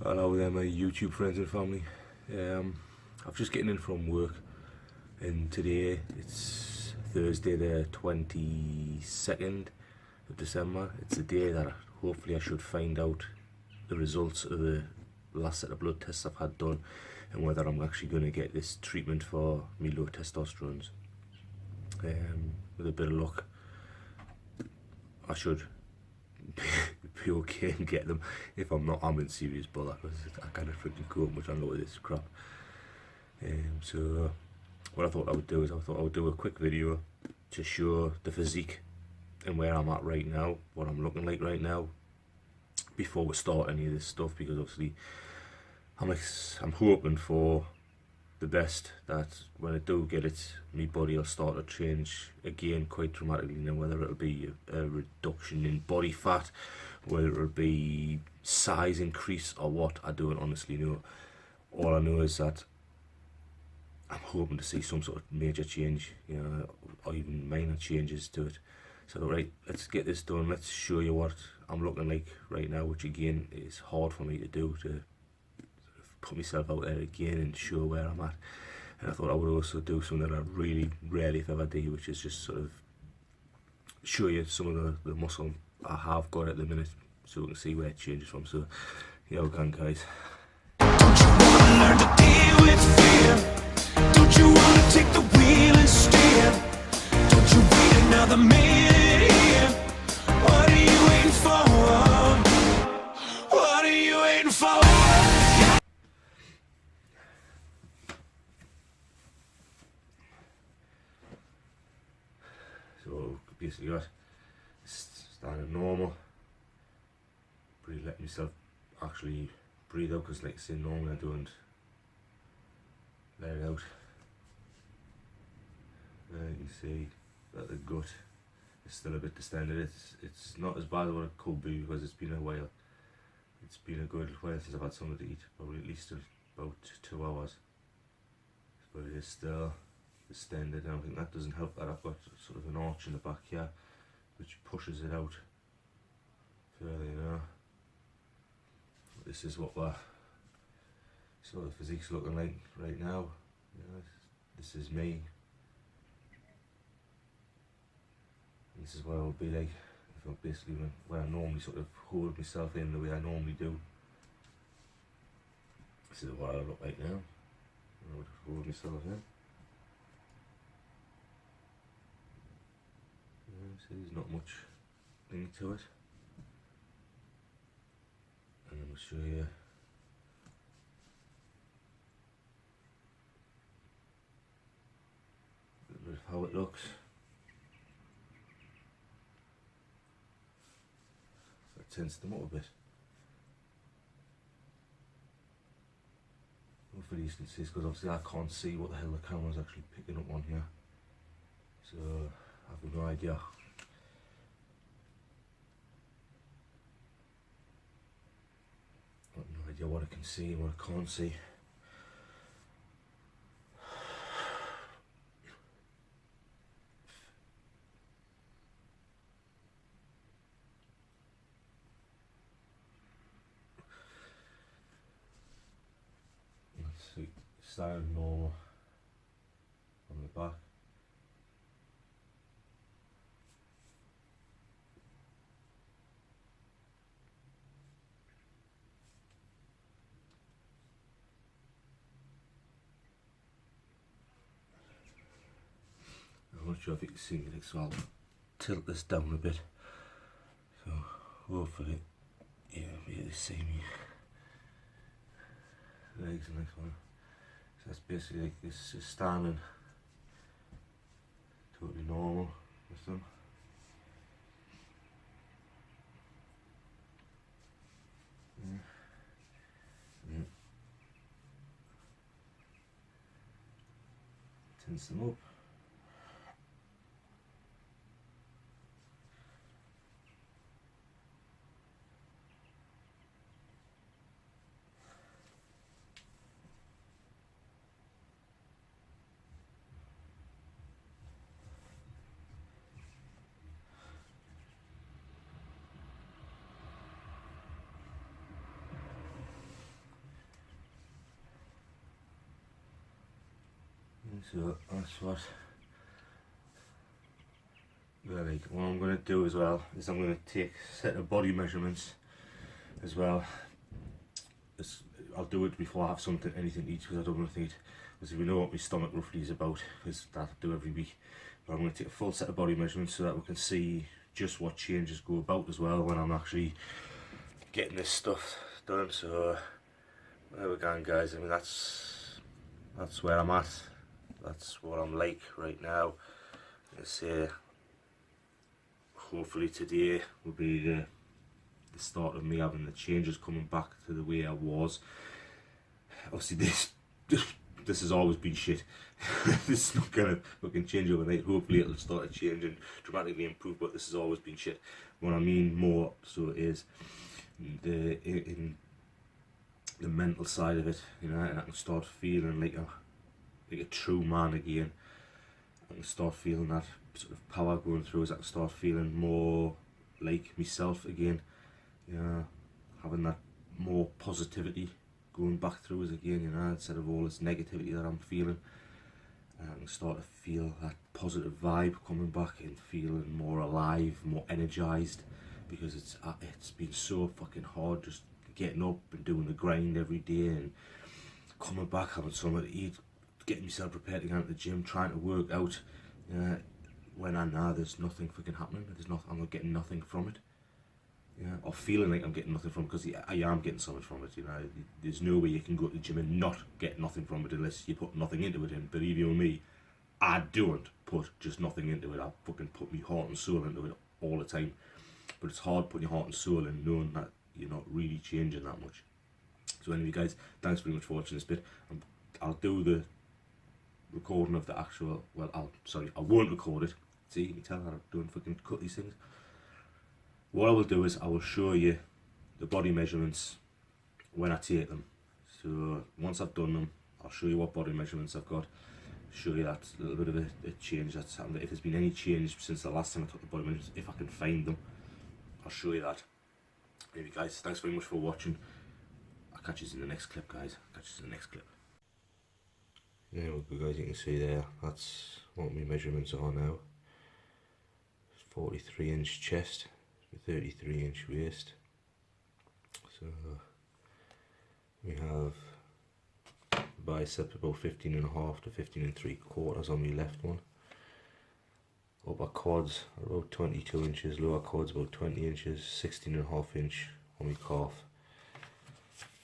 Hello there, my YouTube friends and family. I've just getting in from work, and today it's Thursday the 22nd of December. It's a day that hopefully I should find out the results of the last set of blood tests I've had done and whether I'm actually going to get this treatment for me low testosterone. With a bit of luck, I should be okay and get them. If I'm not, I'm in serious bother because I kind of freaking go up much on with this crap. So what I thought I would do is I thought I would do a quick video to show the physique and where I'm at right now, what I'm looking like right now, before we start any of this stuff, because obviously I'm hoping for the best, that when I do get it, my body will start to change again quite dramatically. Now, whether it'll be a reduction in body fat, whether it'll be size increase or what, I don't honestly know. All I know is that I'm hoping to see some sort of major change, you know, or even minor changes to it. So right, let's get this done. Let's show you what I'm looking like right now, which again is hard for me to do, to put myself out there again and show where I'm at. And I thought I would also do something that I really rarely if ever do, which is just sort of show you some of the muscle I have got at the minute, so we can see where it changes from. So here we go, guys. Don't you wanna learn to deal with fear? Don't you wanna take the wheel and steer? Don't you wait another minute here? What are you waiting for? What are you waiting for? So basically got starting normal, pretty let myself actually breathe out, because like I say, normally I don't let it out. There you can see that the gut is still a bit distended. It's not as bad as what it could be, because it's been a while. It's been a good while since I've had something to eat, probably at least about 2 hours. But it is still distended, and I think that doesn't help that I've got sort of an arch in the back here which pushes it out further, you know. This is what the physique's looking like right now. You know, this is me. And this is what I would be like if I basically when I normally sort of hold myself in the way I normally do. This is what I look like now. I would hold myself in. See, there's not much thing to it. And then we'll show you a little bit of how it looks. So it tends them up a bit. Hopefully you can see this, because obviously I can't see what the hell the camera's actually picking up on here. So I've no idea. I've no idea what I can see and what I can't see. Let's see, starting normal on the back. I'm not sure if you can see me, so I'll tilt this down a bit. So hopefully, yeah, you'll be able to see me legs and this one. So that's basically like this is standing totally normal with them. Yeah. Tense them up. So that's what. Like, what I'm going to do as well is I'm going to take a set of body measurements as well. I'll do it before I have anything to eat, because I don't want to eat. Because if we know what my stomach roughly is about, because that I do every week. But I'm going to take a full set of body measurements so that we can see just what changes go about as well when I'm actually getting this stuff done. So there we go, guys. I mean, that's where I'm at. That's what I'm like right now. I say, hopefully today will be the start of me having the changes coming back to the way I was. Obviously this has always been shit. This is not gonna fucking change overnight. Hopefully it'll start to change and dramatically improve, but this has always been shit. What I mean more so is in the mental side of it, you know, and I can start feeling like a true man again. I can start feeling that sort of power going through as I can start feeling more like myself again. You know, having that more positivity going back through us again, you know, instead of all this negativity that I'm feeling. I can start to feel that positive vibe coming back and feeling more alive, more energised, because it's been so fucking hard just getting up and doing the grind every day and coming back, having something to eat, getting myself prepared to go to the gym, trying to work out, when I know there's nothing fucking happening. I'm not getting nothing from it. Yeah, or feeling like I'm getting nothing from it, because I am getting something from it. You know, there's no way you can go to the gym and not get nothing from it unless you put nothing into it. And believe you me, I don't put just nothing into it. I fucking put my heart and soul into it all the time. But it's hard putting your heart and soul in, knowing that you're not really changing that much. So anyway, guys, thanks very much for watching this bit. I'll do the recording of the actual. Well, I won't record it. See, you can tell that I don't fucking cut these things. What I will do is I will show you the body measurements when I take them. So once I've done them, I'll show you what body measurements I've got, show you that little bit of a change that's happened. If there's been any change since the last time I took the body measurements, if I can find them, I'll show you that. Anyway guys, thanks very much for watching. I'll catch you in the next clip, guys. Catch you in the next clip. There we go, guys, you can see there, that's what my measurements are now. 43-inch chest. 33-inch waist. So we have bicep about 15.5 to 15.75 on my left one. Upper quads are about 22 inches, lower quads about 20 inches, 16.5 inch on my calf.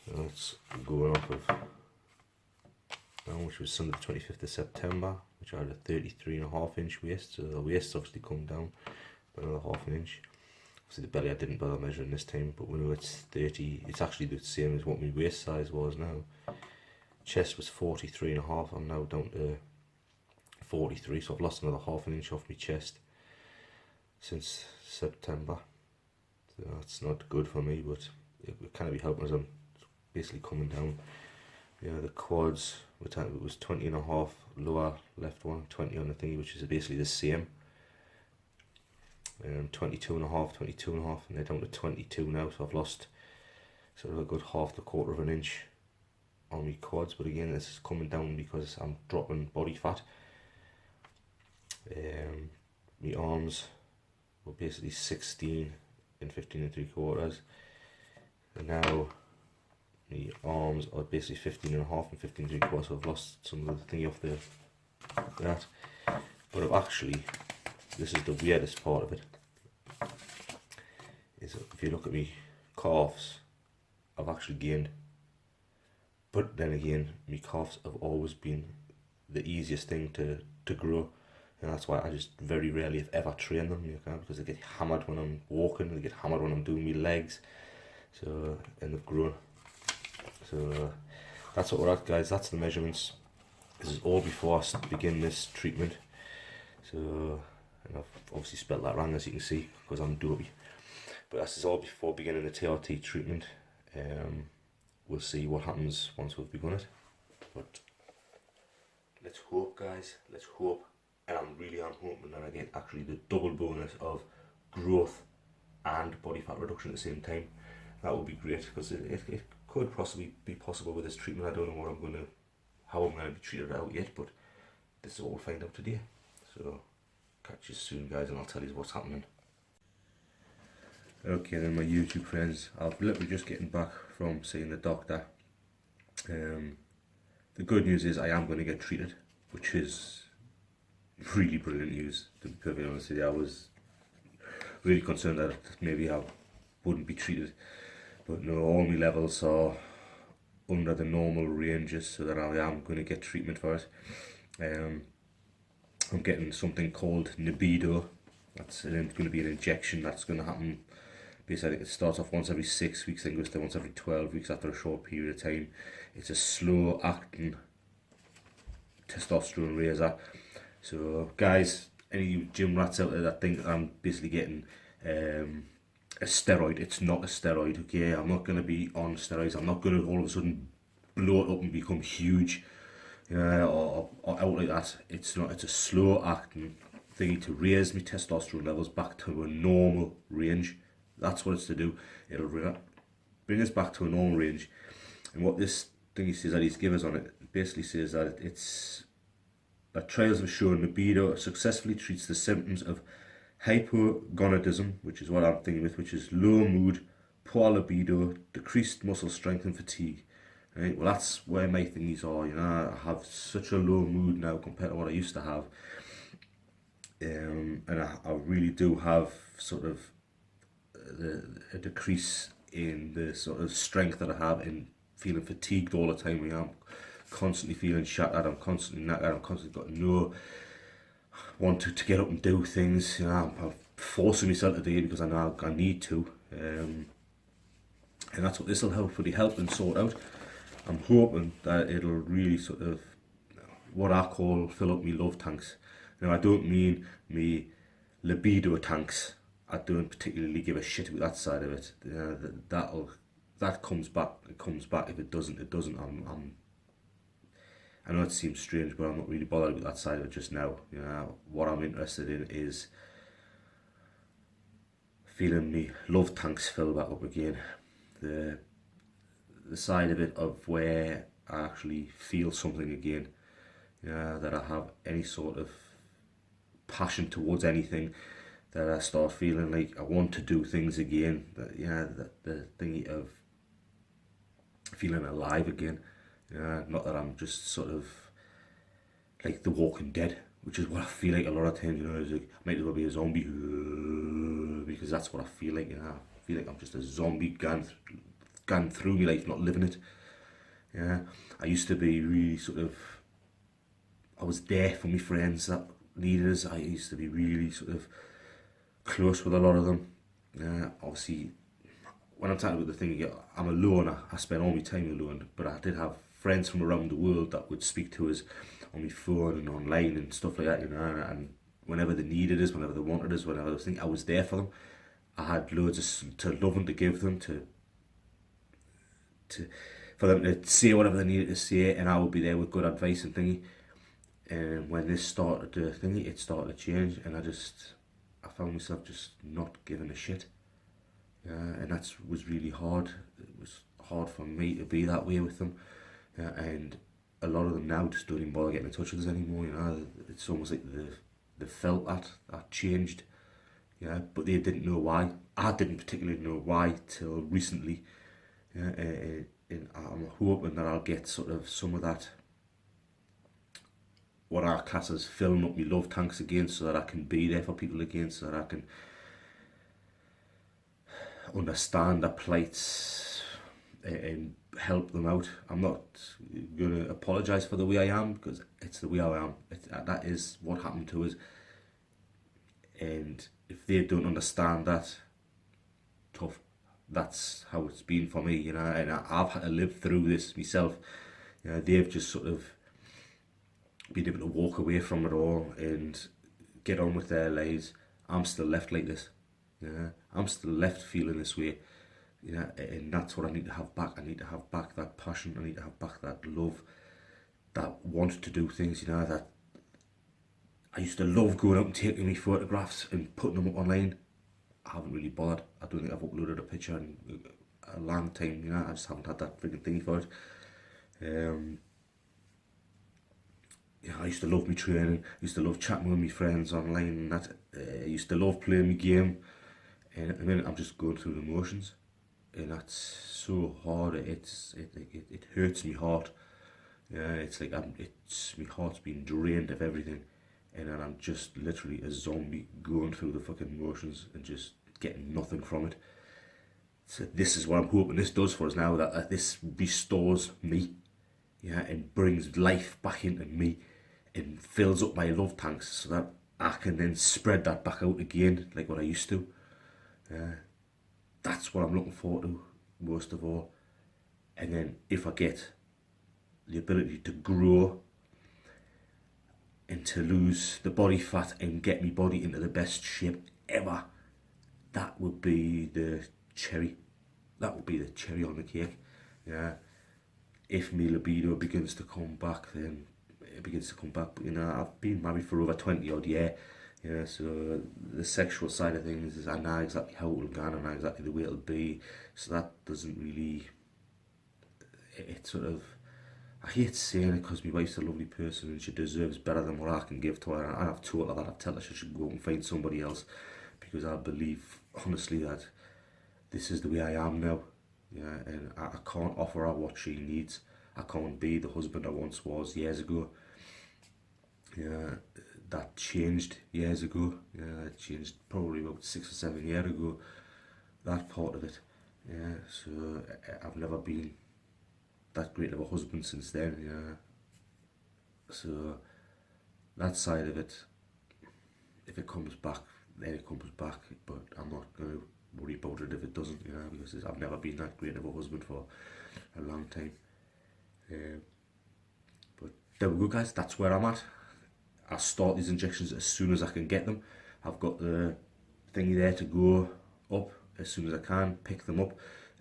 So that's going off of now, which was Sunday the 25th of September, which I had a 33.5 inch waist, so the waist's obviously come down by another half an inch. So the belly I didn't bother measuring this time, but we know it's 30, it's actually the same as what my waist size was now. Chest was 43.5, I'm now down to 43, so I've lost another half an inch off my chest since September. So that's not good for me, but it can be helping as I'm basically coming down. Yeah, the quads, it was 20.5, lower left one, 20 on the thingy, which is basically the same. 22.5, and they're down to 22 now, so I've lost sort of a good half to quarter of an inch on my quads, but again this is coming down because I'm dropping body fat. My arms were basically 16 and 15.75, and now my arms are basically 15.5 and 15.75, so I've lost some of the thingy off that. But I've actually, this is the weirdest part of it, is if you look at me calves, I've actually gained. But then again, my calves have always been the easiest thing to grow, and that's why I just very rarely if ever train them, you know, because they get hammered when I'm walking, they get hammered when I'm doing my legs, so, and they've grown. So that's what we're at, guys. That's the measurements. This is all before I begin this treatment. So, and I've obviously spelled that wrong, as you can see, because I'm dopey. But this is all before beginning the TRT treatment. We'll see what happens once we've begun it. But let's hope, guys. Let's hope. And I'm hoping that I get actually the double bonus of growth and body fat reduction at the same time. That would be great, because it could possibly be possible with this treatment. I don't know how I'm going to be treated out yet, but this is all we'll find out today. So catch you soon, guys, and I'll tell you what's happening. Okay then, my YouTube friends, I've literally just getting back from seeing the doctor. The good news is I am going to get treated, which is really brilliant news, to be perfectly honest with you. I was really concerned that maybe I wouldn't be treated, but no, all my levels are under the normal ranges, so that I am going to get treatment for it. I'm getting something called libido. That's going to be an injection that's going to happen. Basically, it starts off once every 6 weeks, then goes to once every 12 weeks after a short period of time. It's a slow acting testosterone raiser. So guys, any gym rats out there that think I'm basically getting a steroid, it's not a steroid, okay? I'm not going to be on steroids. I'm not going to all of a sudden blow it up and become huge, or out like that. It's not. It's a slow acting thingy to raise my testosterone levels back to a normal range. That's what it's to do. It'll bring us back to a normal range. And what this thingy says that he's given us on it basically says that it's that trials have shown libido successfully treats the symptoms of hypogonadism, which is what I'm thinking with, which is low mood, poor libido, decreased muscle strength and fatigue. Right? Well, that's where my thingies are. I have such a low mood now compared to what I used to have, and I really do have sort of a decrease in the sort of strength that I have, in feeling fatigued all the time. I'm constantly feeling shattered. I'm constantly knackered. I'm constantly got no want to get up and do things. I'm forcing myself to do it because I know I need to, and that's what this will hopefully help and sort out. I'm hoping that it'll really sort of, what I call, fill up me love tanks. Now, I don't mean me libido tanks. I don't particularly give a shit about that side of it. That comes back. It comes back. If it doesn't, it doesn't. I know it seems strange, but I'm not really bothered with that side of it just now. What I'm interested in is feeling me love tanks fill back up again. The side of it of where I actually feel something again. That I have any sort of passion towards anything. That I start feeling like I want to do things again. That the thingy of feeling alive again. Not that I'm just sort of like The Walking Dead, which is what I feel like a lot of times. Is like, I might as well be a zombie, because that's what I feel like. I feel like I'm just a zombie gone through my life, not living it. I used to be really sort of, I was there for my friends that needed us. I used to be really sort of close with a lot of them. Obviously, when I'm talking about the thing, I'm alone. I spend all my time alone, but I did have friends from around the world that would speak to us on my phone and online and stuff like that, and whenever they needed us, whenever they wanted us, whenever they think I was there for them. I had loads to love and to give them, for them to say whatever they needed to say, and I would be there with good advice and thingy. And when this started to thingy, it started to change, and I found myself just not giving a shit. And that was really hard. It was hard for me to be that way with them. And a lot of them now just don't even bother getting in touch with us anymore. It's almost like they felt that changed. But they didn't know why. I didn't particularly know why till recently. And I'm hoping that I'll get sort of some of that, what our class is, filling up my love tanks again, so that I can be there for people again, so that I can understand their plights and help them out. I'm not going to apologise for the way I am, because it's the way I am. That is what happened to us. And if they don't understand that, tough. That's how it's been for me, and I've had to live through this myself. They've just sort of been able to walk away from it all and get on with their lives. I'm still left like this. I'm still left feeling this way. And that's what I need to have back. I need to have back that passion. I need to have back that love, that want to do things. That I used to love going out and taking me photographs and putting them up online. I haven't really bothered. I don't think I've uploaded a picture in a long time. I just haven't had that freaking thingy for it. I used to love my training, I used to love chatting with my friends online and that. I used to love playing my game, and at the minute I'm just going through the motions, and that's so hard. It hurts my heart. Yeah, it's like my heart's been drained of everything, and then I'm just literally a zombie going through the fucking motions and just getting nothing from it. So this is what I'm hoping this does for us now, that this restores me, yeah, and brings life back into me and fills up my love tanks so that I can then spread that back out again like what I used to. That's what I'm looking forward to most of all. And then if I get the ability to grow and to lose the body fat and get my body into the best shape ever, that would be the cherry. That would be the cherry on the cake. Yeah. If my libido begins to come back, then it begins to come back. But I've been married for over 20 odd years. Yeah, so the sexual side of things is I know exactly how it will go, and I know exactly the way it'll be. So that doesn't really. It sort of. I hate saying it because my wife's a lovely person and she deserves better than what I can give to her. And I've told her that. I've told her she should go and find somebody else, because I believe honestly that this is the way I am now. Yeah, and I can't offer her what she needs. I can't be the husband I once was years ago. Yeah, that changed years ago. Yeah, it changed probably about 6 or 7 years ago. That part of it. Yeah, so I've never been that great of a husband since then. Yeah. So that side of it, if it comes back, then it comes back. But I'm not going to worry about it if it doesn't, because I've never been that great of a husband for a long time. But there we go, guys. That's where I'm at. I'll start these injections as soon as I can get them. I've got the thingy there to go up as soon as I can, pick them up,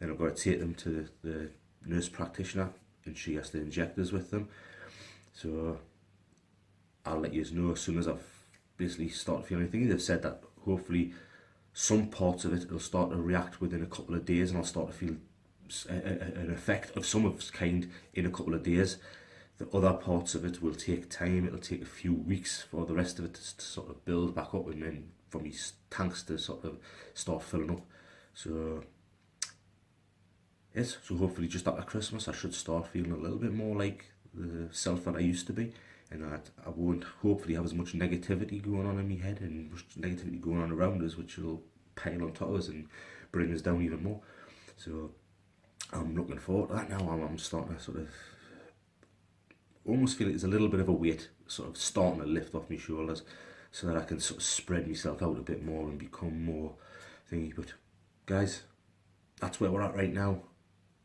and I've got to take them to the nurse practitioner, and she has to inject us with them. So I'll let you know as soon as I've basically started feeling anything. They've said that hopefully some parts of it will start to react within a couple of days, and I'll start to feel an effect of some of its kind in a couple of days. The other parts of it will take time. It'll take a few weeks for the rest of it to sort of build back up, and then for me tanks to sort of start filling up. So yes, so hopefully just after Christmas I should start feeling a little bit more like the self that I used to be, and that I won't hopefully have as much negativity going on in my head and much negativity going on around us, which will pile on top of us and bring us down even more. So I'm looking forward to that now. I'm starting to sort of almost feel like there's a little bit of a weight sort of starting to lift off my shoulders, so that I can sort of spread myself out a bit more and become more thingy. But guys, that's where we're at right now.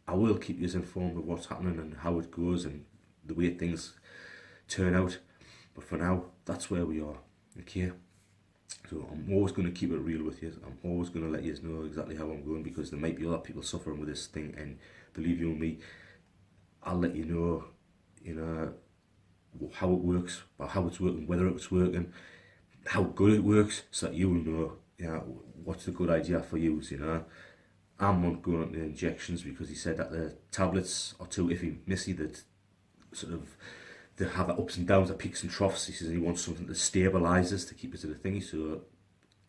I will keep you informed of what's happening and how it goes and the way things turn out. But for now, that's where we are. Okay? So I'm always going to keep it real with you. I'm always going to let you know exactly how I'm going, because there might be other people suffering with this thing, and believe you me, I'll let you know, how it works, or how it's working, whether it's working, how good it works, so that you'll know, what's the good idea for you, I'm not going on the injections because he said that the tablets are too iffy, missy, that sort of they have the ups and downs, the peaks and troughs. He says he wants something that stabilises to keep it to the thingy. So,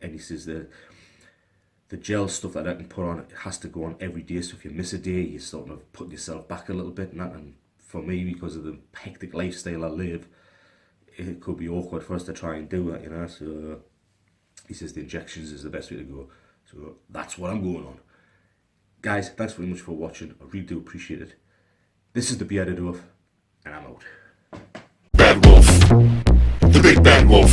and he says the gel stuff that I can put on, it has to go on every day. So if you miss a day, you're sort of putting yourself back a little bit and that. And for me, because of the hectic lifestyle I live, it could be awkward for us to try and do that, So he says the injections is the best way to go. So that's what I'm going on. Guys, thanks very much for watching. I really do appreciate it. This is the Bearded Wolf, and I'm out. Bad wolf, the big bad wolf.